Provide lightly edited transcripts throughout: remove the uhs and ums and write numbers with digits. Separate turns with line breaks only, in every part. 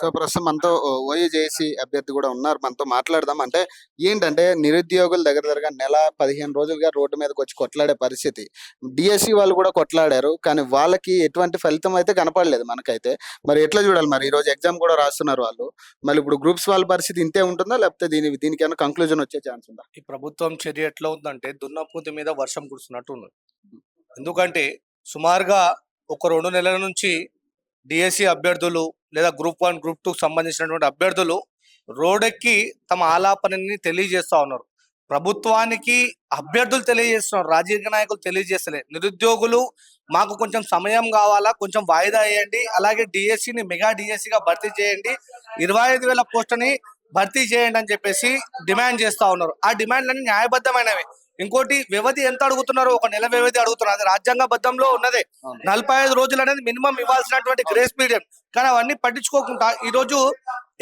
So, ప్రస్తుతం మనతో ఓయూజేసీ అభ్యర్థి కూడా ఉన్నారు. మనతో మాట్లాడదాం. అంటే ఏంటంటే నిరుద్యోగులు దగ్గర దగ్గరగా నెల, 15 రోజులుగా రోడ్డు మీదకొచ్చి కొట్లాడే పరిస్థితి. డీఎస్సీ వాళ్ళు కూడా కొట్లాడారు. కానీ వాళ్ళకి ఎటువంటి ఫలితం అయితే కనపడలేదు మనకైతే. మరి ఎట్లా చూడాలి మరి? ఈరోజు ఎగ్జామ్ కూడా రాస్తున్నారు వాళ్ళు. మళ్ళీ ఇప్పుడు గ్రూప్స్ వాళ్ళ పరిస్థితి ఇంతే ఉంటుందా? లేకపోతే దీనికేమైనా కంక్లూజన్ వచ్చే ఛాన్స్ ఉందా?
ఈ ప్రభుత్వం చర్య ఎట్లా ఉందంటే దున్నపోతు మీద వర్షం కురుస్తున్నట్టు ఉన్నది. ఎందుకంటే సుమారుగా ఒక 2 నెలల నుంచి డిఎస్సి అభ్యర్థులు లేదా గ్రూప్ 1, గ్రూప్ 2 సంబంధించినటువంటి అభ్యర్థులు రోడ్డెక్కి తమ ఆలాపనని తెలియజేస్తా ఉన్నారు. ప్రభుత్వానికి అభ్యర్థులు తెలియజేస్తున్నారు, రాజకీయ నాయకులు తెలియజేస్తలే. నిరుద్యోగులు మాకు కొంచెం సమయం కావాలా, కొంచెం వాయిదా వేయండి, అలాగే డిఎస్సిని మెగా డిఎస్సిగా భర్తీ చేయండి, 25,000 పోస్టుని భర్తీ చేయండి అని చెప్పేసి డిమాండ్ చేస్తా ఉన్నారు. ఆ డిమాండ్లన్నీ న్యాయబద్ధమైనవి. ఇంకోటి వ్యవధి ఎంత అడుగుతున్నారు? ఒక నెల వ్యవధి అడుగుతున్నారు. అది రాజ్యాంగబద్ధంలో ఉన్నదే. 45 రోజులు అనేది మినిమం ఇవ్వాల్సినటువంటి గ్రేస్ పీరియడ్. కానీ అవన్నీ పట్టించుకోకుండా ఈ రోజు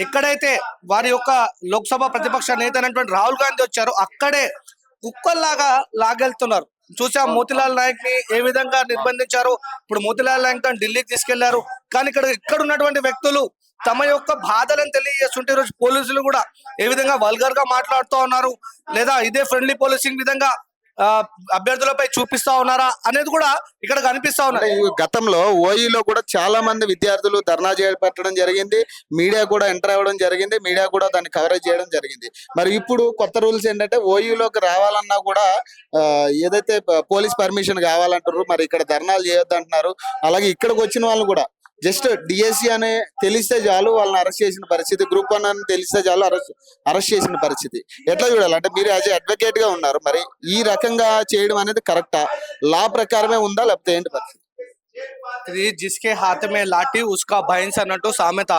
ఎక్కడైతే వారి యొక్క లోక్సభ ప్రతిపక్ష నేత అయినటువంటి రాహుల్ గాంధీ వచ్చారో అక్కడే కుక్కల్లాగా లాగెళ్తున్నారు. చూసాం మోతిలాల్ నాయక్ ని ఏ విధంగా నిర్బంధించారు. ఇప్పుడు మోతిలాల్ నాయక్ ఢిల్లీకి తీసుకెళ్లారు. కానీ ఇక్కడ ఉన్నటువంటి వ్యక్తులు తమ యొక్క బాధలను తెలియజేస్తుంటే ఈరోజు పోలీసులు కూడా ఏ విధంగా వల్గర్ గా మాట్లాడుతూ ఉన్నారు, లేదా ఇదే ఫ్రెండ్లీ పోలీసింగ్ విధంగా అభ్యర్థులపై చూపిస్తా ఉన్నారా అనేది కూడా ఇక్కడ కనిపిస్తా ఉన్నాయి.
గతంలో ఓయూలో కూడా చాలా మంది విద్యార్థులు ధర్నా చేపట్టడం జరిగింది. మీడియా కూడా ఎంటర్ అవ్వడం జరిగింది. మీడియా కూడా దాన్ని కవరేజ్ చేయడం జరిగింది. మరి ఇప్పుడు కొత్త రూల్స్ ఏంటంటే ఓయూలోకి రావాలన్నా కూడా ఏదైతే పోలీస్ పర్మిషన్ కావాలంటారు, మరి ఇక్కడ ధర్నాలు చేయొద్దు అంటున్నారు. అలాగే ఇక్కడికి వచ్చిన వాళ్ళు కూడా జస్ట్ డిఎస్సి అనే తెలిస్తే చాలు వాళ్ళని అరెస్ట్ చేసిన పరిస్థితి, గ్రూప్ 1 అని తెలిస్తే చాలు అరెస్ట్ చేసిన పరిస్థితి. ఎట్లా చూడాలి? అంటే మీరు యాజ్ అడ్వకేట్ గా ఉన్నారు, మరి ఈ రకంగా చేయడం అనేది కరెక్టా? లా ప్రకారమే ఉందా లేకపోతే ఏంటి పరిస్థితి?
ఇది జిస్కే హాతమే లాఠీ ఉస్కా భైన్స్ అన్నట్టు సామెత.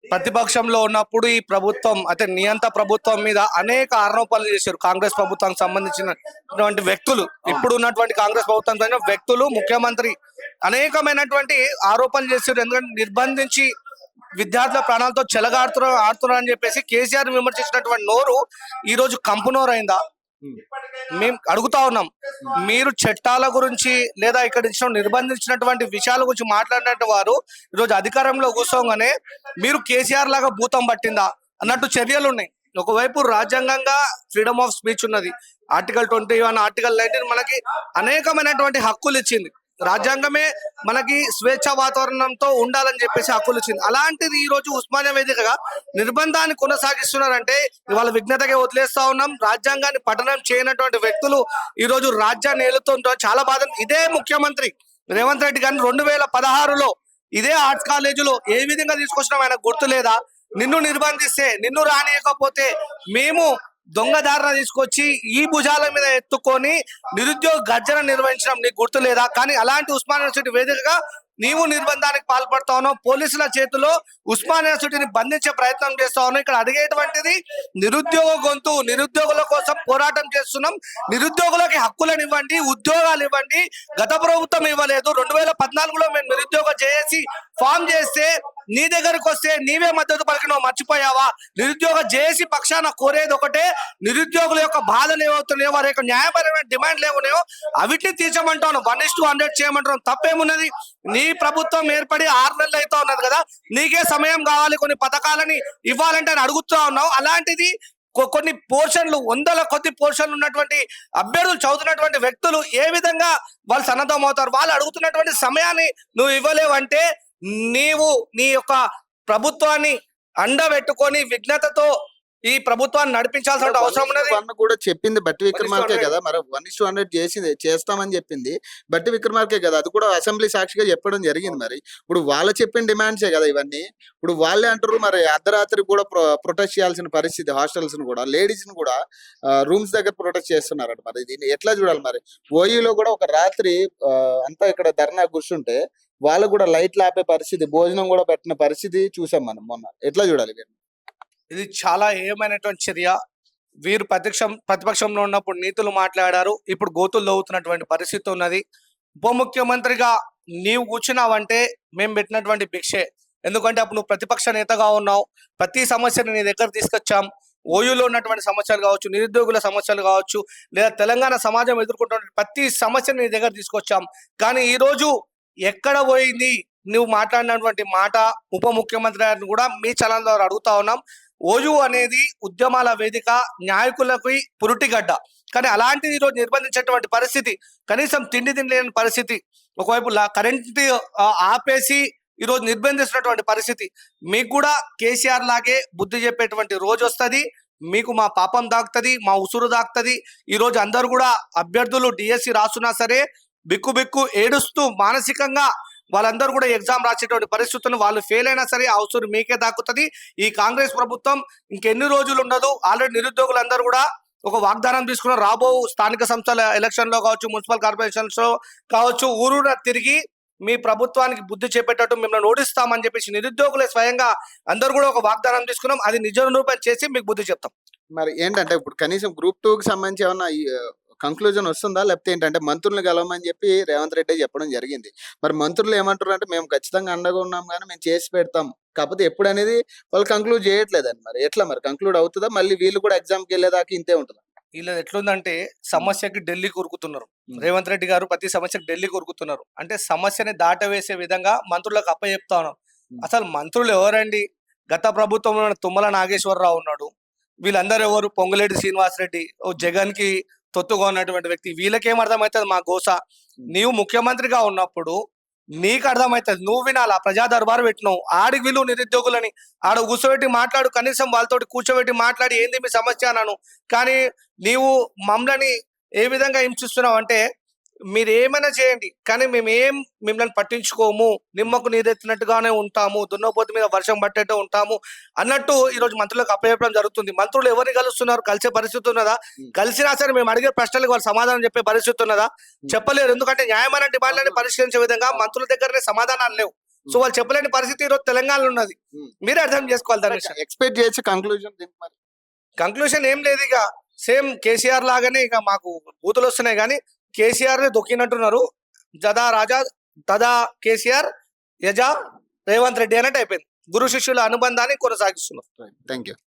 ప్రతిపక్షంలో ఉన్నప్పుడు ఈ ప్రభుత్వం అంటే నియంత ప్రభుత్వం మీద అనేక ఆరోపణలు చేశారు. కాంగ్రెస్ ప్రభుత్వానికి సంబంధించినటువంటి వ్యక్తులు, ఇప్పుడు ఉన్నటువంటి కాంగ్రెస్ ప్రభుత్వం సంబంధించిన వ్యక్తులు, ముఖ్యమంత్రి అనేకమైనటువంటి ఆరోపణలు చేశారు. ఎందుకంటే నిర్బంధించి విద్యార్థుల ప్రాణాలతో ఆడుతున్నారు అని చెప్పేసి కేసీఆర్ విమర్శించినటువంటి నోరు ఈ రోజు కంపు నోరు అయిందా? మేము అడుగుతా ఉన్నాం. మీరు చట్టాల గురించి లేదా ఇక్కడ నిర్బంధించినటువంటి విషయాల గురించి మాట్లాడినట్టు వారు ఈరోజు అధికారంలో కూర్చోగానే మీరు కేసీఆర్ లాగా భూతం పట్టిందా అన్నట్టు చర్యలు ఉన్నాయి. ఒకవైపు రాజ్యాంగంగా ఫ్రీడమ్ ఆఫ్ స్పీచ్ ఉన్నది. ఆర్టికల్ 21, ఆర్టికల్ 19 మనకి అనేకమైనటువంటి హక్కులు ఇచ్చింది. రాజ్యాంగమే మనకి స్వేచ్ఛ వాతావరణంతో ఉండాలని చెప్పేసి హక్కులు ఇచ్చింది. అలాంటిది ఈ రోజు ఉస్మానియా వేదికగా నిర్బంధాన్ని కొనసాగిస్తున్నారంటే ఇవాళ విఘ్నతగా వదిలేస్తా ఉన్నాం. రాజ్యాంగాన్ని పఠనం చేయనటువంటి వ్యక్తులు ఈ రోజు రాజ్యాన్ని ఏలుతుంటారు. చాలా బాధ. ఇదే ముఖ్యమంత్రి రేవంత్ రెడ్డి గారిని 2016లో ఇదే ఆర్ట్స్ కాలేజీలో ఏ విధంగా తీసుకొచ్చినాం ఆయనకు గుర్తు లేదా? నిన్ను నిర్బంధిస్తే, నిన్ను రానియకపోతే మేము దొంగదారిన తీసుకొచ్చి ఈ భుజాల మీద ఎత్తుకొని నిరుద్యోగ గర్జన నిర్వహించడం నీకు గుర్తు లేదా? కానీ అలాంటి ఉస్మానియా యూనివర్సిటీ వేదికగా నీవు నిర్బంధానికి పాల్పడతా ఉన్నావు. పోలీసుల చేతిలో ఉస్మానియా యూనివర్సిటీని బంధించే ప్రయత్నం చేస్తా ఉన్నావు. ఇక్కడ అడిగేటువంటిది నిరుద్యోగ గొంతు, నిరుద్యోగుల కోసం పోరాటం చేస్తున్నాం. నిరుద్యోగులకి హక్కులను ఇవ్వండి, ఉద్యోగాలు ఇవ్వండి. గత ప్రభుత్వం ఇవ్వలేదు. 2014లో మేము నిరుద్యోగ జేఏసీ ఫామ్ చేస్తే నీ దగ్గరకు వస్తే నీవే మద్దతు పలికినావు, మర్చిపోయావా? నిరుద్యోగ జేఏసీ పక్షాన కోరేది ఒకటే, నిరుద్యోగుల యొక్క బాధలు ఏమవుతున్నాయో, వారి యొక్క న్యాయపరమైన డిమాండ్లు ఏమున్నాయో అవిటిని తీర్చమంటాను. 1:100 చేయమంటాం. తప్పేమున్నది? నీ ప్రభుత్వం ఏర్పడి 6 నెలలు అవుతా ఉన్నది కదా, నీకే సమయం కావాలి కొన్ని పథకాలని ఇవ్వాలంటే అని అడుగుతా ఉన్నావు. అలాంటిది కొన్ని పోర్షన్లు, 100ల కొద్ది పోర్షన్లు ఉన్నటువంటి అభ్యర్థులు చదువుతున్నటువంటి వ్యక్తులు ఏ విధంగా వాళ్ళు సన్నద్ధం అవుతారు? వాళ్ళు అడుగుతున్నటువంటి సమయాన్ని నువ్వు ఇవ్వలేవంటే నీవు నీ యొక్క ప్రభుత్వాన్ని అండబెట్టుకొని విఘ్నతతో ఈ ప్రభుత్వాన్ని నడిపించాల్సిన అవసరం ఉన్నది.
కూడా చెప్పింది బట్టి విక్రమార్కే కదా, మరి 1:100 చేస్తామని చెప్పింది బట్టి విక్రమార్కే కదా. అది కూడా అసెంబ్లీ సాక్షిగా చెప్పడం జరిగింది. మరి ఇప్పుడు వాళ్ళు చెప్పిన డిమాండ్సే కదా ఇవన్నీ. ఇప్పుడు వాళ్ళే అంటారు మరి అర్ధరాత్రి కూడా ప్రొటెస్ట్ చేయాల్సిన పరిస్థితి. హాస్టల్స్ ను కూడా, లేడీస్ ను కూడా రూమ్స్ దగ్గర ప్రొటెస్ట్ చేస్తున్నారట. మరి దీన్ని ఎట్లా చూడాలి? మరి ఓయూలో కూడా ఒక రాత్రి అంతా ఇక్కడ ధర్నా కూర్చుంటే వాళ్ళు కూడా లైట్లు ఆపే పరిస్థితి, భోజనం కూడా పెట్టిన పరిస్థితి చూసాం మనం మొన్న. ఎట్లా చూడాలి?
ఇది చాలా ఏమైనటువంటి చర్య. వీరు ప్రతిపక్షంలో ఉన్నప్పుడు నీతులు మాట్లాడారు, ఇప్పుడు గోతులు లోవుతున్నటువంటి పరిస్థితి ఉన్నది. ఉప ముఖ్యమంత్రిగా నీవు కూర్చున్నావంటే మేము పెట్టినటువంటి భిక్షే. ఎందుకంటే అప్పుడు నువ్వు ప్రతిపక్ష నేతగా ఉన్నావు. ప్రతి సమస్యను నీ దగ్గర తీసుకొచ్చాం. ఓయూలో ఉన్నటువంటి సమస్యలు కావచ్చు, నిరుద్యోగుల సమస్యలు కావచ్చు, లేదా తెలంగాణ సమాజం ఎదుర్కొంటున్న ప్రతి సమస్యను నీ దగ్గర తీసుకొచ్చాం. కానీ ఈ రోజు ఎక్కడ పోయింది నువ్వు మాట్లాడినటువంటి మాట ఉప ముఖ్యమంత్రి గారిని కూడా మీ ఛానల్ ద్వారా అడుగుతా ఉన్నాం. ఓయూ అనేది ఉద్యమాల వేదిక, న్యాయకులకి పురుటిగడ్డ. కానీ అలాంటిది ఈరోజు నిర్బంధించేటువంటి పరిస్థితి, కనీసం తిండి తినలేని పరిస్థితి, ఒకవైపు కరెంట్ ఆపేసి ఈరోజు నిర్బంధిస్తున్నటువంటి పరిస్థితి. మీకు కూడా కేసీఆర్ లాగే బుద్ధి చెప్పేటువంటి రోజు వస్తుంది. మీకు మా పాపం దాక్తుంది, మా ఉసురు దాక్తుంది. ఈరోజు అందరు కూడా అభ్యర్థులు డిఎస్సి రాస్తున్నా సరే బిక్కు బిక్కు ఏడుస్తూ మానసికంగా వాళ్ళందరూ కూడా ఎగ్జామ్ రాసేటువంటి పరిస్థితులను, వాళ్ళు ఫెయిల్ అయినా సరే ఆ ఉసురు మీకే దాక్కుతుంది. ఈ కాంగ్రెస్ ప్రభుత్వం ఇంకెన్ని రోజులు ఉండదు. ఆల్రెడీ నిరుద్యోగులందరూ కూడా ఒక వాగ్దానం తీసుకున్న రాబో స్థానిక సంస్థల ఎలక్షన్ లో కావచ్చు, మున్సిపల్ కార్పొరేషన్స్ లో కావచ్చు, ఊరూర తిరిగి మీ ప్రభుత్వానికి బుద్ధి చెప్పేటట్టు మిమ్మల్ని ఓడిస్తామని చెప్పేసి నిరుద్యోగులే స్వయంగా అందరూ కూడా ఒక వాగ్దానం తీసుకున్నాం. అది నిజ రూపం చేసి మీకు బుద్ధి చెప్తాం.
మరి ఏంటంటే ఇప్పుడు కనీసం గ్రూప్ 2 కి సంబంధించి ఏమన్నా కంక్లూజన్ వస్తుందా? లేకపోతే ఏంటంటే మంత్రులను కలవమని చెప్పి రేవంత్ రెడ్డి చెప్పడం జరిగింది. మరి మంత్రులు ఏమంటారు అంటే మేము ఖచ్చితంగా అండగా ఉన్నాం కానీ మేము చేసి పెడతాం, కాకపోతే ఎప్పుడు అనేది వాళ్ళు కంక్లూడ్ చేయట్లేదని. మరి ఎట్లా మరి కంక్లూడ్ అవుతుందా? మళ్ళీ వీళ్ళు కూడా ఎగ్జామ్కి వెళ్ళేదాకా ఇంతే ఉంటుందా?
వీళ్ళది ఎట్లుందంటే సమస్యకి ఢిల్లీ కొరుకుతున్నారు. రేవంత్ రెడ్డి గారు ప్రతి సమస్యకి ఢిల్లీ కొరుకుతున్నారు. అంటే సమస్యని దాటవేసే విధంగా మంత్రులకు అప్పచెప్తా ఉన్నారు. అసలు మంత్రులు ఎవరండి? గత ప్రభుత్వంలో తుమ్మల నాగేశ్వరరావు ఉన్నాడు. వీళ్ళందరూ ఎవరు? పొంగులేటి శ్రీనివాసరెడ్డి, ఓ జగన్ కి తొత్తుగా ఉన్నటువంటి వ్యక్తి. వీళ్ళకేం అర్థమవుతుంది మా గోస? నీవు ముఖ్యమంత్రిగా ఉన్నప్పుడు నీకు అర్థమవుతుంది, నువ్వు వినాలా. ప్రజా దర్బారు పెట్టినావు, ఆడికి విలువ నిరుద్యోగులని ఆడ కూర్చోబెట్టి మాట్లాడు, కనీసం వాళ్ళతోటి కూర్చోబెట్టి మాట్లాడి ఏంది మీ సమస్య అన్నాను. కానీ నీవు మమ్మల్ని ఏ విధంగా హింసిస్తున్నావు అంటే, మీరు ఏమైనా చేయండి కానీ మేమేం మిమ్మల్ని పట్టించుకోము, నిమ్మకు నీరెత్తినట్టుగానే ఉంటాము, దున్నపోతు మీద వర్షం పట్టేట్టు ఉంటాము అన్నట్టు ఈరోజు మంత్రులకు అప్పచెప్పడం జరుగుతుంది. మంత్రులు ఎవరిని కలుస్తున్నారు? కలిసే పరిస్థితి ఉన్నదా? కలిసినా సరే మేము అడిగే ప్రశ్నలకు వాళ్ళు సమాధానం చెప్పే పరిస్థితి ఉన్నదా? చెప్పలేరు. ఎందుకంటే న్యాయమైన డిమాండ్లని పరిష్కరించే విధంగా మంత్రుల దగ్గరనే సమాధానాలు లేవు. సో వాళ్ళు చెప్పలేని పరిస్థితి ఈరోజు తెలంగాణలో ఉన్నది. మీరే అర్థం చేసుకోవాలి దాని విషయం.
ఎక్స్పెక్ట్ చేయొచ్చు కంక్లూజన్?
కంక్లూషన్ ఏం లేదు. ఇక సేమ్ కేసీఆర్ లాగానే ఇక మాకు బూతులు వస్తున్నాయి కానీ కేసీఆర్ దొక్కినట్టున్నారు. జదా రాజా తదా కేసీఆర్ యజా రేవంత్ రెడ్డి అన్నట్టు అయిపోయింది. గురు శిష్యుల అనుబంధాన్ని కొనసాగిస్తున్నారు.
Thank you.